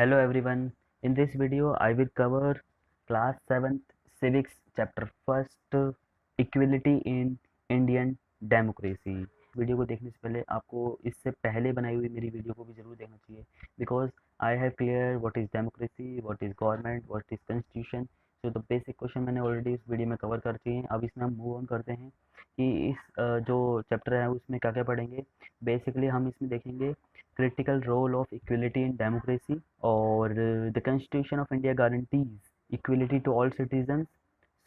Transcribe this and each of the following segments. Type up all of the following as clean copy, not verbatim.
Hello everyone. In this video, I will cover class 7th civics chapter 1st equality in Indian democracy. Video को देखने से पहले आपको इससे पहले बनाई हुई मेरी वीडियो को भी जरूर देखना चाहिए because I have clear what is democracy, what is government, what is constitution. तो द बेसिक क्वेश्चन मैंने ऑलरेडी इस वीडियो में कवर कर दिए हैं। अब इसमें हम मूव ऑन करते हैं कि इस जो चैप्टर है उसमें क्या क्या पढ़ेंगे। बेसिकली हम इसमें देखेंगे critical role of equality in democracy or the constitution of India guarantees equality to all citizens.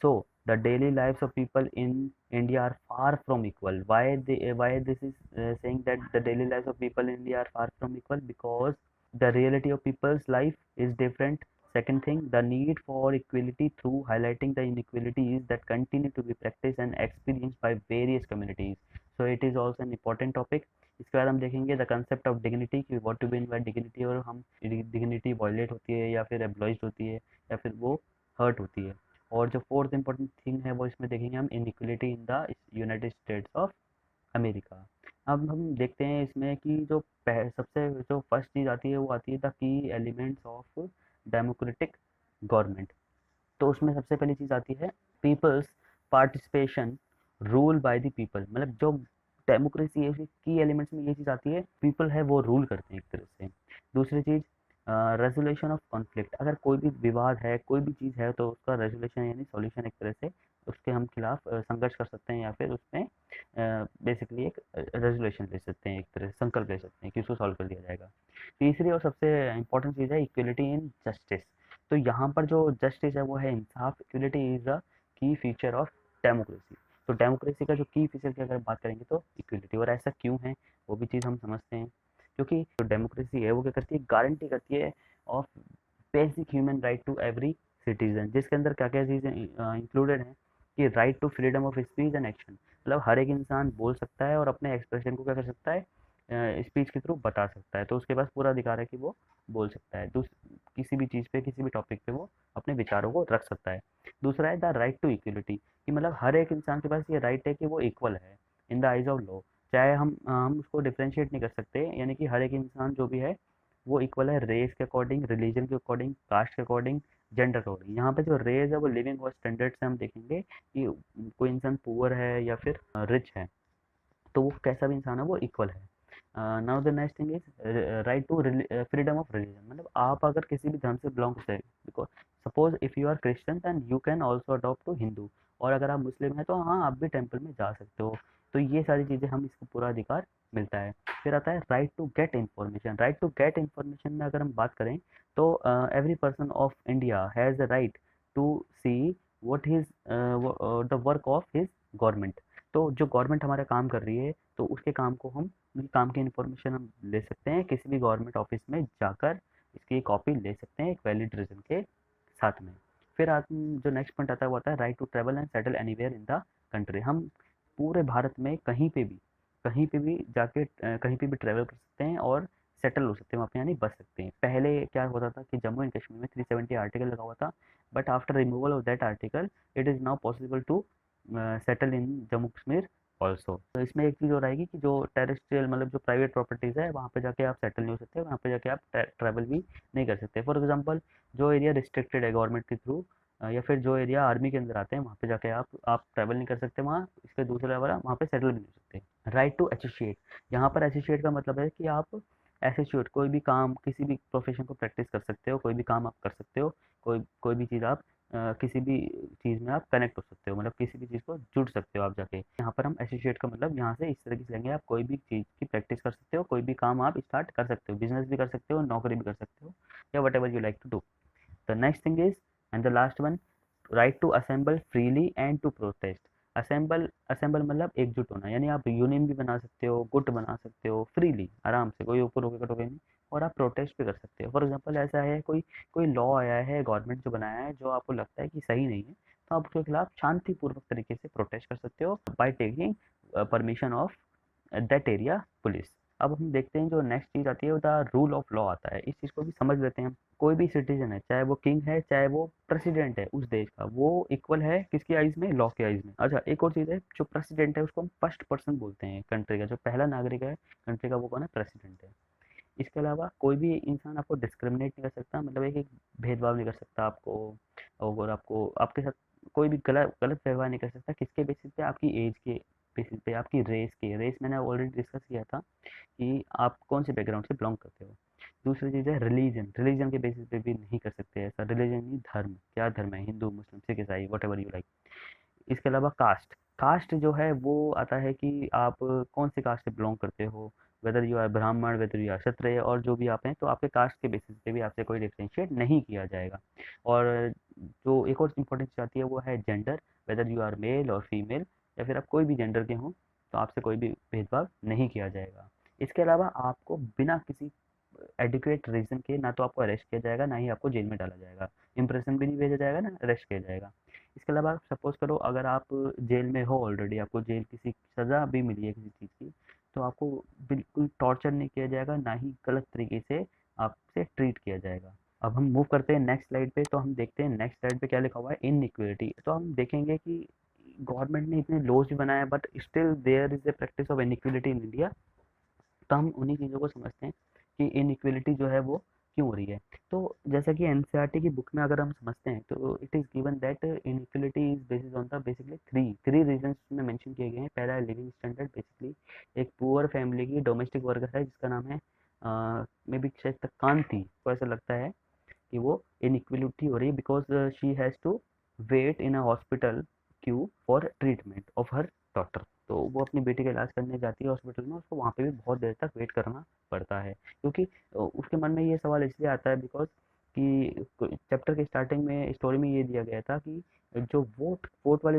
So the daily lives of people in India are far from equal. Why this is saying that the daily lives of people in India are far from equal? Because the reality of people's life is different. Second thing, the need for equality through highlighting the inequalities that continue to be practiced and experienced by various communities. So it is also an important topic. इसके बाद हम देखेंगे the concept of dignity कि what to mean by dignity, और हम dignity violet होती है या फिर एब्लॉइज होती है या फिर वो हर्ट होती है। और जो फोर्थ इंपॉर्टेंट थिंग है वो इसमें देखेंगे हम inequality in the United states of America. अब हम देखते हैं इसमें कि जो सबसे जो फर्स्ट चीज़ आती है वो आती है the key elements of democratic government. तो उसमें सबसे पहली चीज़ आती है peoples participation, rule by the people. मतलब जो डेमोक्रेसी है उसकी की एलिमेंट्स में ये चीज़ आती है, पीपल है वो रूल करते हैं एक तरह से। दूसरी चीज़ रेजोल्यूशन ऑफ कॉन्फ्लिक्ट। अगर कोई भी विवाद है, कोई भी चीज़ है, तो उसका रेजोल्यूशन यानी सॉल्यूशन एक तरह से उसके हम खिलाफ संघर्ष कर सकते हैं या फिर उसमें बेसिकली एक रेजोल्यूशन ले सकते हैं, एक तरह से संकल्प ले सकते हैं कि उसको सॉल्व कर दिया जाएगा। तीसरी और सबसे इंपॉर्टेंट चीज़ है इक्वलिटी इन जस्टिस। तो यहाँ पर जो जस्टिस है वो है इंसाफ। Equality is the key feature of democracy. तो डेमोक्रेसी का जो की फीचर की अगर बात करेंगे तो इक्वलिटी। और ऐसा क्यों है वो भी चीज़ हम समझते हैं। क्योंकि जो डेमोक्रेसी है वो क्या करती है, गारंटी करती है of basic human right to every citizen, जिसके अंदर क्या क्या चीज़ें इंक्लूडेड हैं कि right to freedom of speech and action. मतलब हर एक इंसान बोल सकता है और अपने एक्सप्रेशन को क्या कर सकता है, स्पीच के थ्रू बता सकता है। तो उसके पास पूरा अधिकार है कि वो बोल सकता है, किसी भी चीज़ पे, किसी भी टॉपिक पे वो अपने विचारों को रख सकता है। दूसरा है द राइट टू इक्वलिटी, कि मतलब हर एक इंसान के पास ये राइट है कि वो इक्वल है in the eyes of law. चाहे हम उसको डिफ्रेंशिएट नहीं कर सकते, यानी कि हर एक इंसान जो भी है वो इक्वल है रेस के अकॉर्डिंग, रिलीजन के अकॉर्डिंग, कास्ट के अकॉर्डिंग, जेंडर के अकॉर्डिंग। यहाँ पे जो रेस है वो लिविंग और स्टैंडर्ड से हम देखेंगे कि कोई इंसान पुअर है या फिर रिच है, तो वो कैसा भी इंसान है वो इक्वल है। Now the next thing is right to freedom of religion. मतलब आप अगर किसी भी धर्म से बिलोंग करते हैं, because suppose if you are Christian then you can also adopt to Hindu. और अगर आप मुस्लिम हैं तो हाँ आप भी टेम्पल में जा सकते हो। तो ये सारी चीज़ें हम इसको पूरा अधिकार मिलता है। फिर आता है right to get information. Right to get information में अगर हम बात करें तो every person of India has the right to see what his the work of his government. तो जो गवर्नमेंट हमारा काम कर रही है तो उसके काम को हम, उनके काम की इन्फॉर्मेशन हम ले सकते हैं किसी भी गवर्नमेंट ऑफिस में जाकर, इसकी कॉपी ले सकते हैं एक वैलिड रीजन के साथ में। फिर जो नेक्स्ट पॉइंट आता है वो आता है right to travel and settle anywhere in the country. हम पूरे भारत में कहीं पे भी जाके कहीं पे भी ट्रेवल कर सकते हैं और सेटल हो सकते हैं वहाँ पे, यानी बस सकते हैं। पहले क्या होता था कि जम्मू एंड कश्मीर में 370 आर्टिकल लगा हुआ था, but after removal of that article it is now possible to settle in Jammu Kashmir also. तो इसमें एक चीज़ और आएगी कि जो टेरेस्ट्रियल मतलब जो प्राइवेट प्रॉपर्टीज़ है वहाँ पे जाके आप सेटल नहीं हो सकते, वहाँ पे जाके आप ट्रैवल भी नहीं कर सकते। फॉर एग्जांपल जो एरिया रिस्ट्रिक्टेड है गवर्नमेंट के थ्रू, या फिर जो एरिया आर्मी के अंदर आते हैं वहाँ पे जाके आप ट्रैवल नहीं कर सकते वहाँ, इसके दूसरे लेवल वहाँ पे सेटल भी नहीं हो सकते। Right to associate. यहाँ पर एसोसिएट का मतलब है कि आप एसोसिएट कोई भी काम, किसी भी प्रोफेशन को प्रैक्टिस कर सकते हो, कोई भी काम आप कर सकते हो, कोई कोई भी चीज़ आप किसी भी चीज़ में आप कनेक्ट हो सकते हो, मतलब किसी भी चीज़ को जुड़ सकते हो आप जाके। यहाँ पर हम एसोसिएट का मतलब यहाँ से इस तरीके से लेंगे, आप कोई भी चीज़ की प्रैक्टिस कर सकते हो, कोई भी काम आप स्टार्ट कर सकते हो, बिजनेस भी कर सकते हो, नौकरी भी कर सकते हो, या whatever you like to do. The next thing is and the last one, right to assemble freely and to protest. Assemble assemble मतलब एकजुट होना, यानी आप यूनियन भी बना सकते हो, गुट बना सकते हो फ्रीली, आराम से, कोई ऊपर होकर कटोगे नहीं। और आप प्रोटेस्ट भी कर सकते हो। फॉर एग्जांपल ऐसा है कोई कोई लॉ आया है, गवर्नमेंट जो बनाया है, जो आपको लगता है कि सही नहीं है, तो आप उसके खिलाफ शांतिपूर्वक तरीके से प्रोटेस्ट कर सकते हो by taking permission of that area police. अब हम देखते हैं जो नेक्स्ट चीज़ आती है द रूल ऑफ लॉ आता है। इस चीज़ को भी समझ लेते हैं हम। कोई भी सिटीजन है, चाहे वो किंग है, चाहे वो प्रेसिडेंट है उस देश का, वो इक्वल है किसकी आइज में, लॉ के आइज में। अच्छा एक और चीज़ है, जो प्रेसिडेंट है उसको हम फर्स्ट पर्सन बोलते हैं कंट्री का, जो पहला नागरिक है कंट्री का वो कौन है, प्रेसिडेंट है। इसके अलावा कोई भी इंसान आपको डिस्क्रिमिनेट नहीं कर सकता, मतलब एक भेदभाव नहीं कर सकता आपको, और आपको आपके साथ कोई भी गलत गलत व्यवहार नहीं कर सकता। किसके बेसिस पे? आपकी एज के बेसिस पे, आपकी रेस मैंने ऑलरेडी डिस्कस किया था कि आप कौन से बैकग्राउंड से बिलोंग करते हो। दूसरी चीज़ है रिलीजन, रिलीजन के बेसिस पे भी नहीं कर सकते ऐसा। रिलीजन नहीं, धर्म, क्या धर्म है, हिंदू मुस्लिम सिख ईसाई वट एवर यू लाइक। इसके अलावा कास्ट, कास्ट जो है वो आता है कि आप कौन से कास्ट से बिलोंग करते हो, वेदर यू आर ब्राह्मण, वेदर यू आर क्षत्रिय, और जो भी आप हैं, तो आपके कास्ट के बेसिस पे भी आपसे कोई डिफ्रेंशिएट नहीं किया जाएगा। और जो एक और इम्पोर्टेंट चीज़ आती है वो है gender, whether you are male और फीमेल, या फिर आप कोई भी जेंडर के हों, तो आपसे कोई भी भेदभाव नहीं किया जाएगा। इसके अलावा आपको बिना किसी एडुकेट रीज़न के ना तो आपको अरेस्ट किया जाएगा, ना ही आपको जेल में डाला जाएगा। इम्प्रेशन भी नहीं भेजा जाएगा, ना अरेस्ट किया जाएगा। इसके अलावा सपोज़ करो अगर आप जेल में हो ऑलरेडी, आपको जेल किसी सज़ा भी मिली है किसी चीज़ की, तो आपको बिल्कुल टॉर्चर नहीं किया जाएगा, ना ही गलत तरीके से आपसे ट्रीट किया जाएगा। अब हम मूव करते हैं नेक्स्ट स्लाइड पे, तो हम देखते हैं नेक्स्ट स्लाइड पे क्या लिखा हुआ है, इनइक्वालिटी। तो हम देखेंगे कि गवर्नमेंट ने इतने लॉज भी बनाया, but still there is a practice of inequality in India. तो हम उन्हीं चीज़ों को समझते हैं कि इनइक्वालिटी जो है वो क्यों हो रही है। तो जैसा कि एनसीईआरटी की बुक में अगर हम समझते हैं, तो it is given that inequality is basis on the basically three three reasons में मेंशन किए गए हैं। पहला है लिविंग स्टैंडर्ड, बेसिकली एक पुअर फैमिली की डोमेस्टिक वर्कर है जिसका नाम है मे बी शायद तक कांति, को ऐसा लगता है कि वो इनइक्वालिटी हो रही है because she has to wait in a hospital queue for treatment of her daughter. तो वो अपनी बेटी का इलाज करने जाती है हॉस्पिटल में, उसको वहाँ पे भी बहुत देर तक वेट करना पड़ता है, क्योंकि उसके मन में ये सवाल इसलिए आता है बिकॉज कि चैप्टर के स्टार्टिंग में स्टोरी में ये दिया गया था कि जो वोट वोट वाली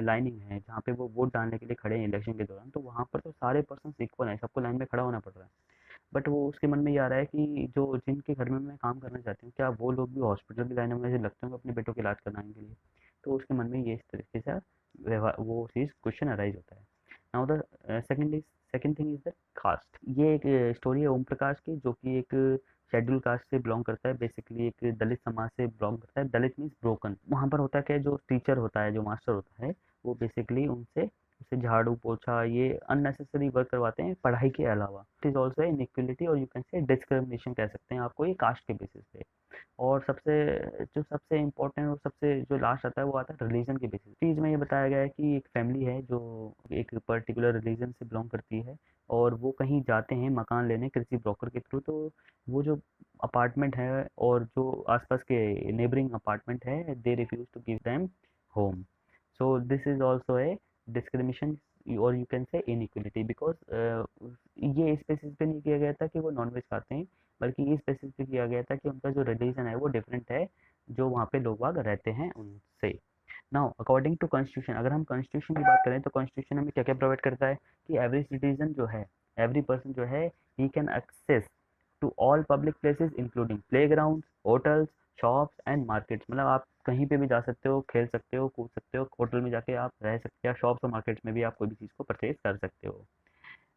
लाइनिंग है, जहाँ पे वो वोट डालने के लिए खड़े हैं इलेक्शन के दौरान, तो वहाँ पर तो सारे पर्सन इक्वल हैं, सबको लाइन में खड़ा होना पड़ रहा है। बट वो उसके मन में ये आ रहा है कि जो जिनके घर में मैं काम करना चाहती हूँ, क्या वो लोग भी हॉस्पिटल की लाइनों में से लगते होंगे अपने बेटों के इलाज कराने के लिए। तो उसके मन में ये इस तरीके से व्यवहार वो चीज़ क्वेश्चन अराइज होता है। Now the second thing is the caste. ये एक स्टोरी है ओम प्रकाश की, जो कि एक शेड्यूल कास्ट से बिलोंग करता है, बेसिकली एक दलित समाज से बिलोंग करता है। दलित मीन्स ब्रोकन। वहाँ पर होता है क्या, जो टीचर होता है, जो मास्टर होता है, वो बेसिकली उनसे जैसे झाड़ू पोछा ये अननेसेसरी वर्क करवाते हैं पढ़ाई के अलावा। इट इज़ ऑल्सो इनइक्वलिटी, और यू कैन से डिस्क्रिमिनेशन कह सकते हैं आपको, ये कास्ट के बेसिस पे। और सबसे इम्पोर्टेंट और सबसे जो लास्ट आता है वो आता है रिलीजन के बेसिस। चीज़ में ये बताया गया है कि एक फैमिली है जो एक पर्टिकुलर रिलीजन से बिलोंग करती है, और वो कहीं जाते हैं मकान लेने किसी ब्रोकर के थ्रू, तो वो जो अपार्टमेंट है और जो आसपास के नेबरिंग अपार्टमेंट है, they refuse to give them home. So this is also a discrimination, और you can say inequality, because ये स्पेसिफिक नहीं किया गया था कि वो नॉनवेज खाते हैं, बल्कि ये स्पेसिफिक किया गया था कि उनका जो रिलीजन है वो डिफरेंट है, जो वहाँ पे लोग बाग रहते हैं उनसे। नाउ अकॉर्डिंग टू कॉन्स्टिट्यूशन, अगर हम कॉन्स्टिट्यूशन की बात करें, तो कॉन्स्टिट्यूशन हमें क्या क्या प्रोवाइड करता है कि एवरी सिटीजन जो है, एवरी पर्सन जो है, he can access to all public places including playground, hotels, shops and markets. मतलब आप कहीं पे भी जा सकते हो, खेल सकते हो, कूद सकते हो, होटल में जाके आप रह सकते हो, शॉप्स और मार्केट्स में भी आप कोई भी चीज़ को परचेज कर सकते हो।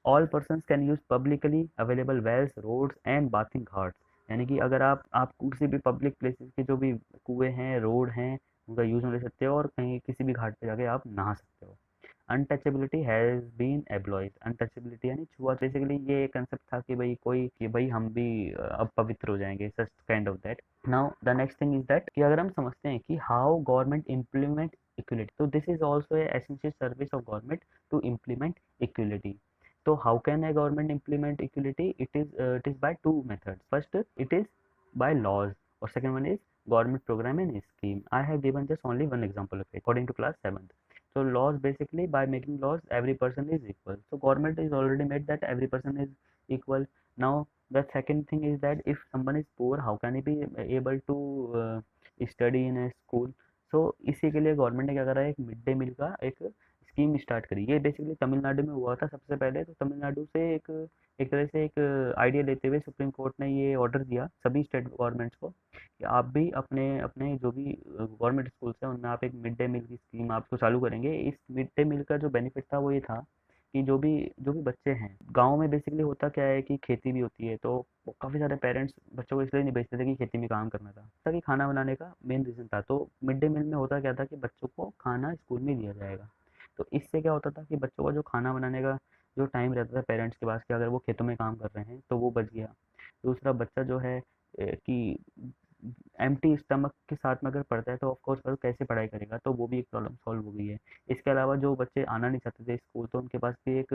All persons can use publicly available wells, roads and bathing ghats. यानी कि अगर आप किसी भी पब्लिक प्लेसेस के जो भी कुएं हैं, रोड हैं, उनका यूज ले सकते हो, और कहीं किसी भी घाट पे जाके आप नहा सकते हो। Untouchability has been abolished. Untouchability यानी छुआ, बेसिकली ये कंसेप्ट था कि भाई कोई कि भाई हम भी अब पवित्र हो जाएंगे, such kind of that. Now the next thing is that कि अगर हम समझते हैं कि हाउ गवर्नमेंट इम्प्लीमेंट इक्वलिटी, तो this is also essential service of government to implement equality. So how can a government implement equality? It is by two methods. First, it is by laws, or second one is government program and scheme. I have given just only one example of it according to class 7th. So laws, basically by making laws every person is equal. So government is already made that every person is equal. Now the second thing is that if someone is poor, how can he be able to study in a school? So इसी के लिए government ने क्या करा है, एक mid day meal का एक स्कीम स्टार्ट करी। ये बेसिकली तमिलनाडु में हुआ था सबसे पहले। तो तमिलनाडु से एक एक तरह से एक आइडिया लेते हुए सुप्रीम कोर्ट ने ये ऑर्डर दिया सभी स्टेट गवर्नमेंट्स को कि आप भी अपने अपने जो भी गवर्नमेंट स्कूल्स हैं उनमें आप एक मिड डे मील की स्कीम आपको चालू करेंगे। इस मिड डे मील का जो बेनिफिट था वो ये था कि जो भी बच्चे हैं गांव में, बेसिकली होता क्या है कि खेती भी होती है, तो काफ़ी सारे पेरेंट्स बच्चों को इसलिए नहीं भेजते थे कि खेती में काम करना था, ताकि खाना बनाने का मेन रीज़न था। तो मिड डे मील में होता क्या था कि बच्चों को खाना स्कूल में दिया जाएगा। तो इससे क्या होता था कि बच्चों का जो खाना बनाने का जो टाइम रहता था पेरेंट्स के पास कि अगर वो खेतों में काम कर रहे हैं तो वो बच गया। दूसरा, बच्चा जो है कि एम्प्टी स्टमक के साथ में अगर पढ़ता है तो ऑफ कोर्स वो कैसे पढ़ाई करेगा, तो वो भी एक प्रॉब्लम सॉल्व हो गई है। इसके अलावा जो बच्चे आना नहीं चाहते थे स्कूल, तो उनके पास भी एक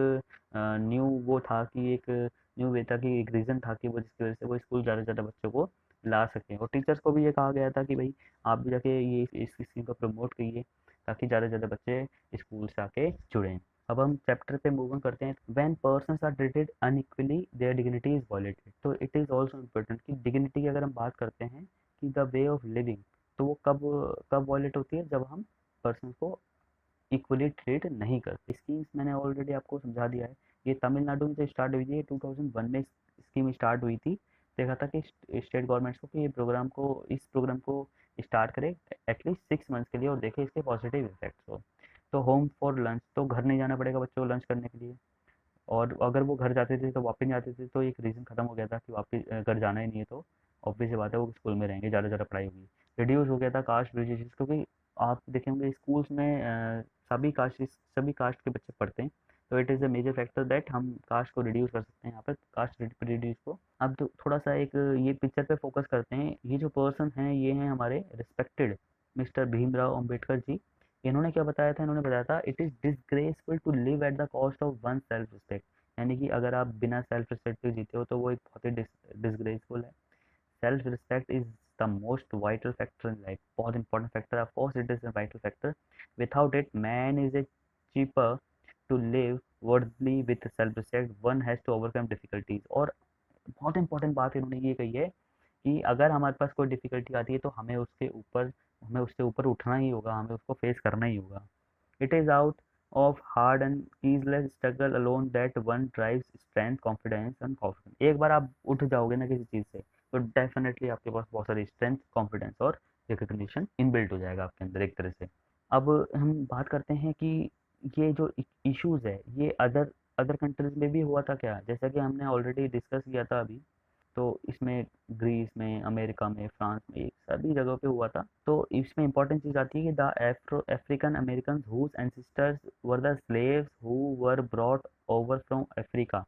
न्यू वो था कि एक न्यू वे था कि एक रीज़न था कि वो जिसकी वजह से वो स्कूल ज़्यादा से ज़्यादा बच्चों को ला सकें। और टीचर्स को भी ये कहा गया था कि भाई आप भी जाके ये इस स्कीम को प्रमोट कीजिए ताकि ज़्यादा से ज़्यादा बच्चे स्कूल से आके जुड़ें। अब हम चैप्टर पे मूव ऑन करते हैं। When persons are treated unequally their dignity is violated. तो इट इज़ ऑल्सो इम्पोर्टेंट कि डिग्निटी की अगर हम बात करते हैं कि द वे ऑफ लिविंग, तो वो कब कब वायलेट होती है, जब हम पर्सन को इक्वली ट्रीट नहीं करते। स्कीम्स मैंने ऑलरेडी आपको समझा दिया है। ये तमिलनाडु में से स्टार्ट हुई थी, 2001 में स्कीम स्टार्ट हुई थी। देखा था कि स्टेट गवर्नमेंट्स को कि ये प्रोग्राम को इस प्रोग्राम को स्टार्ट करें एटलीस्ट 6 मंथ्स के लिए और देखें इसके पॉजिटिव इफेक्ट्स हो। तो होम फॉर लंच, तो घर नहीं जाना पड़ेगा बच्चों को लंच करने के लिए। और अगर वो घर जाते थे तो वापस नहीं आते थे, तो एक रीज़न खत्म हो गया था कि वापस घर जाना ही नहीं है, तो ऑब्वियस सी बात है वो स्कूल में रहेंगे, ज़्यादा से ज़्यादा पढ़ाई होगी। रिड्यूस हो गया था कास्ट प्रेजुडिस, क्योंकि आप देखेंगे स्कूल्स में सभी कास्ट के बच्चे पढ़ते हैं। तो it is a major factor that हम कास्ट को रिड्यूस कर सकते हैं यहाँ पर, कास्ट प्रेजुडिस को। अब तो थोड़ा सा एक ये पिक्चर पे फोकस करते हैं। ये जो पर्सन हैं ये हैं हमारे रिस्पेक्टेड मिस्टर भीमराव अम्बेडकर जी। इन्होंने क्या बताया था, इन्होंने बताया था it is disgraceful to live at the cost of one self respect. यानी कि अगर आप बिना सेल्फ रिस्पेक्ट के जीते हो तो वो एक बहुत ही डिसग्रेसफुल है। Self respect is the most vital factor in life. बहुत important factor, of course it is a vital factor. Without it man is a cheaper to live worthily with self respect one has to overcome difficulties. और बहुत important बात इन्होंने ये कही है कि अगर हमारे पास कोई डिफिकल्टी आती है तो हमें उससे ऊपर उठना ही होगा, हमें उसको फेस करना ही होगा। It is out of hard and ceaseless struggle alone that one drives strength confidence and confidence. एक बार आप उठ जाओगे ना किसी चीज़ से, तो डेफिनेटली आपके पास बहुत सारी स्ट्रेंथ, कॉन्फिडेंस और रिकग्निशन इनबिल्ट हो जाएगा आपके अंदर एक तरह से। अब हम बात करते हैं कि ये जो इश्यूज है ये अदर अदर कंट्रीज में भी हुआ था क्या, जैसा कि हमने ऑलरेडी डिस्कस किया था अभी। तो इसमें ग्रीस में, अमेरिका में, फ्रांस में, सभी जगहों पे हुआ था। तो इसमें इंपॉर्टेंट चीज़ आती है कि the African American whose ancestors were the slaves who were brought over from Africa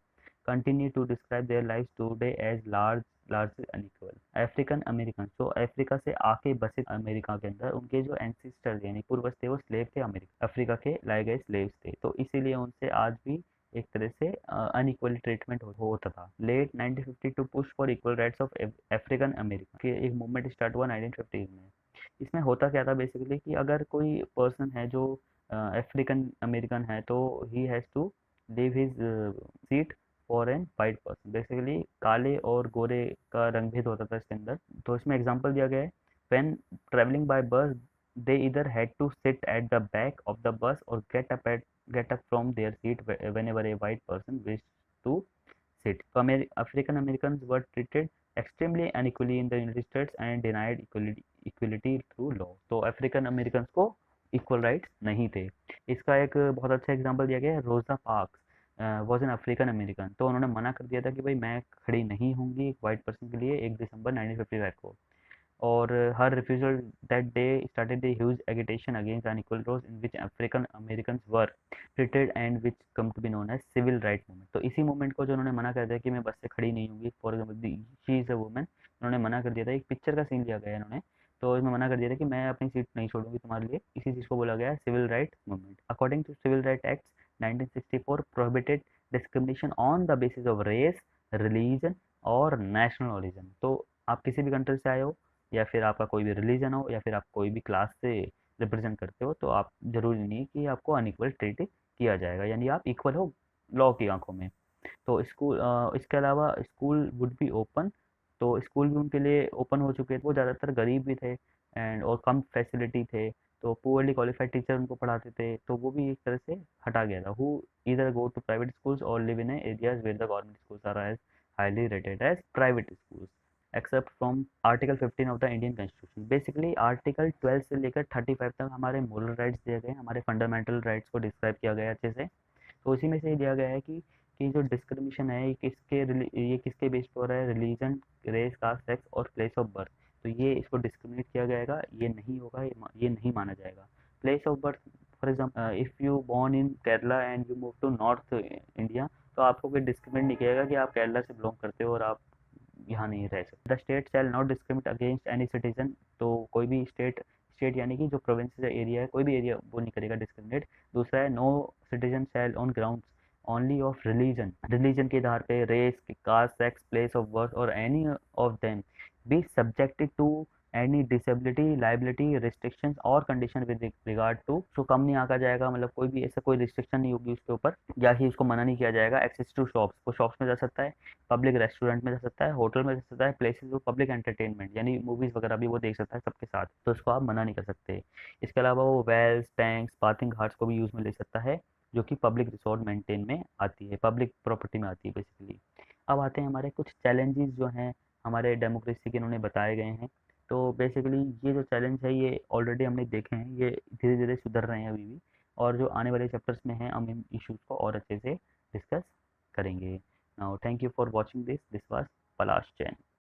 continue to describe their life today as large unequal. African American जो अफ्रीका से आके बसे अमेरिका के अंदर, उनके जो एंसेस्टर्स यानी पूर्वज थे वो स्लेव थे, अमेरिका अफ्रीका के लाए गए स्लेव्स थे। तो इसीलिए उनसे आज भी एक तरह से अनइक्वल ट्रीटमेंट होता था। Late 1952 push for equal rights of African America के एक मूवमेंट स्टार्ट हुआ 1950 में। इसमें होता क्या था बेसिकली कि अगर कोई पर्सन है जो अफ्रीकन अमेरिकन है तो he has to leave his seat for an white person. Basically काले और गोरे का रंग भेद होता था इसके अंदर। तो इसमें एग्जांपल दिया गया है, व्हेन ट्रेवलिंग बाय बस they either had to sit at the back of the bus or get up from their seat whenever a white person wished to sit. So African Americans were treated extremely unequally in the United States and denied equality through law. तो African American को equal rights नहीं थे। इसका एक बहुत अच्छा example दिया गया है, रोजा parks was an African American. तो उन्होंने मना कर दिया था कि भाई मैं खड़ी नहीं होंगी एक वाइट पर्सन के लिए 1 दिसंबर 1955 को। और her refusal that day started a huge agitation against unequal laws in which African Americans were treated and which come to be known as civil rights movement। तो इसी मूवमेंट को जो उन्होंने मना कर दिया कि मैं बस से खड़ी नहीं होंगी, for example she is a women, उन्होंने मना कर दिया था। एक पिक्चर का सीन लिया गया है इन्होंने, तो इसमें मना कर दिया था कि मैं अपनी सीट नहीं छोड़ूंगी तुम्हारे लिए। इसी चीज़ को बोला गया है civil right movement. According to civil right act 1964 prohibited discrimination on the basis of race, religion और नेशनल ओरिजिन। तो आप किसी भी कंट्री से आए हो, या फिर आपका कोई भी रिलीजन हो, या फिर आप कोई भी क्लास से रिप्रेजेंट करते हो, तो आप जरूरी नहीं है कि आपको अनइक्वल ट्रीट किया जाएगा, यानी आप इक्वल हो लॉ की आंखों में। तो इसके अलावा स्कूल वुड बी ओपन। तो स्कूल भी उनके लिए ओपन हो चुके थे। वो ज़्यादातर गरीब भी थे एंड और कम फैसिलिटी थे, तो पुअरली क्वालिफाइड टीचर उनको पढ़ाते थे, तो वो भी एक तरह से हटा गया था। Who either go to private schools और live in areas where the government schools are as highly rated as private schools except from article 15 of the Indian constitution. Basically article 12 से लेकर 35 तक हमारे मोरल राइट्स दिए गए हैं, हमारे fundamental rights को डिस्क्राइब किया गया है अच्छे से। तो उसी में से ये दिया गया है कि जो डिस्क्रिमिनेशन है ये किसके बेस पर हो रहा है, रिलीजन, रेस, कास्ट, सेक्स और प्लेस ऑफ बर्थ। तो ये इसको डिस्क्रिमिनेट किया जाएगा, ये नहीं होगा, ये नहीं माना जाएगा। Place of birth for example if you born in Kerala and you move to north India, तो आपको कोई डिस्क्रिमिनेट नहीं किया जाएगा कि आप केरला से बिलोंग करते हो और आप यहाँ नहीं रह सकते। The state shall not discriminate against any citizen, तो कोई भी स्टेट, स्टेट यानी कि जो प्रोविंस या एरिया है, कोई भी एरिया वो नहीं करेगा डिस्क्रिमिनेट। दूसरा है no citizen shall on grounds only of religion, religion के आधार पे, race, caste, sex, place of birth और any of them be subjected to any disability, liability, restriction और कंडीशन विद रिगार्ड टू, तो कम नहीं आका जाएगा, मतलब कोई भी ऐसा कोई रिस्ट्रिक्शन नहीं होगी उसके ऊपर, या ही उसको मना नहीं किया जाएगा। एक्सेस टू शॉप्स, वो शॉप्स में जा सकता है, पब्लिक रेस्टोरेंट में जा सकता है, होटल में जा सकता है, प्लेसेस ऑफ पब्लिक एंटरटेनमेंट यानी मूवीज वगैरह भी वो देख सकता है सबके साथ, तो उसको आप मना नहीं कर सकते। इसके अलावा वो वेल्स, टैंक्स, बाथिंग घाट्स को भी यूज में ले सकता है, जो कि पब्लिक रिसोर्ट मेंटेन में आती है, पब्लिक प्रॉपर्टी में आती है बेसिकली। अब आते हैं हमारे कुछ चैलेंजेस जो हैं हमारे डेमोक्रेसी के, इन्होंने बताए गए हैं। तो बेसिकली ये जो चैलेंज है ये ऑलरेडी हमने देखे हैं, ये धीरे धीरे सुधर रहे हैं अभी भी, और जो आने वाले चैप्टर्स में हैं हम इन इश्यूज को और अच्छे से डिस्कस करेंगे। Now thank you for watching this, this was Palash Jain.